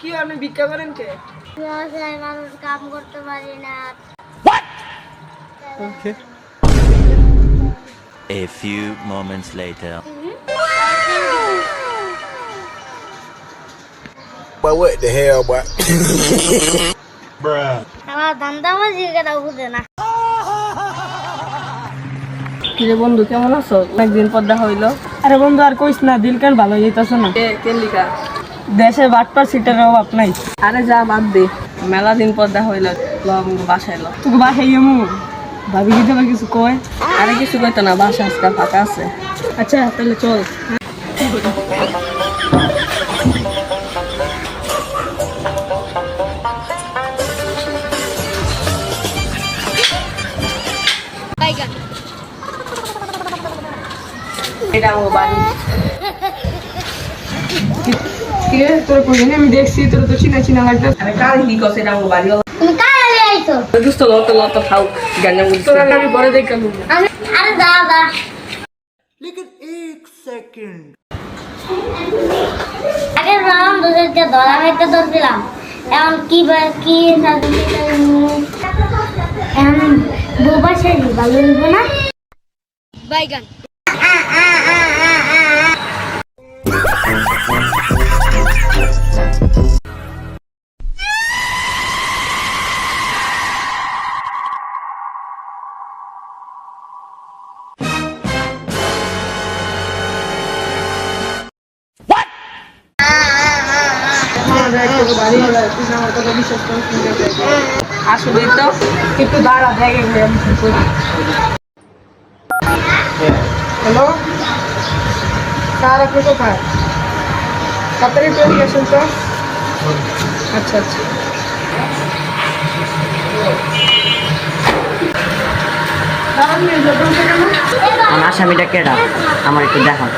কি আপনি ভিক্ষা করেন কে? মানুষ কাম করতে পারি না। Okay. A few moments later. But what the hell, boy? Bruh. আমার ধান্দা বাজি কেটা বুঝে না। কিরে বন্ধু কেমন আছো? অনেকদিন পর দেখা হইলো। আরে বন্ধু আর কইস না, দিল কেন ভালো যাইতাছে না। কে লিখা? দেশে বাটপার সিটের অভাব নাই। আরে যা বাদ দে, মেলা দিন পর দেখা হইলো। বাসায় এলো তোকে বাসায় এমু ভাবি কি তোমার কিছু কয়? আরে কিছু কইতো না, বাসা আজকে ফাঁকা আছে। আচ্ছা তাহলে চল। এটা আমার বাড়ি। কে তোর কোনে আমি দেখছি, তোর তো চিনা লাগতেছে। আরে কাল কি কইছে এটা আমার বাড়ি? তুমি কালে আইছো? দোস্ত লত খাও গানা বলছিস। তোর আমি পরে দেখাম। আমি আরে দাদা लेकिन एक सेकंड আগে রাম দুজনকে ধরা হইতে ধরছিলাম। এখন কি এখন বোবা সেরি ভালো হইব না। বাইগান আসলে তো একটু দাঁড়া দেখে হ্যালো স্যার, আপনি কোথায়? তাড়াতাড়ি চলে গেছেন তো? আচ্ছা আচ্ছা। আমার আসামিটা কেডা আমার একটু দেখান।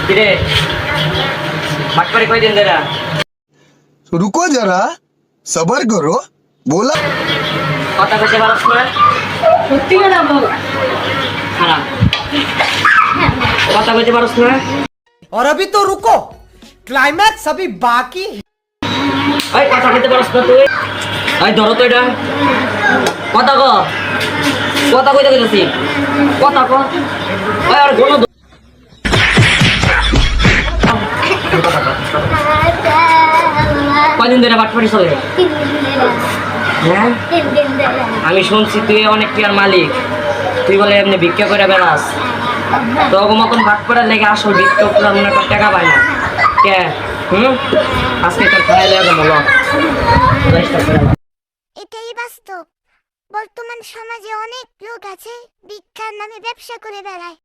কিরে বাটপারি কয়দিন ধরে? रुको जरा सबर करो बोला কথা কইতে পারছ না? সত্যি কথা বল। হ্যাঁ কথা কইতে পারছ না? और अभी तो रुको, क्लाइमैक्स अभी बाकी है। ওই কথা কইতে পারছ না তুই? ওই ধরো তো এটা কথা কো, কথা কইতে কইতাছি কথা কো। ওই আর গোনো কয়দিন ধরে বাটপারি চলে? হ্যাঁ আমি শুনছি তুই অনেক টিয়ার মালিক, তুই বলে এমনি ভিক্ষা করে বেড়াস। তোর মতন বাটপাড়ার লেগে আসল ভিক্ষা মনে কর টাকা পায় না কে? আজকে তোর খাই লেগে বলো এটাই বাস্তব। বর্তমান সমাজে অনেক লোক আছে ভিক্ষার নামে ব্যবসা করে বেড়ায়।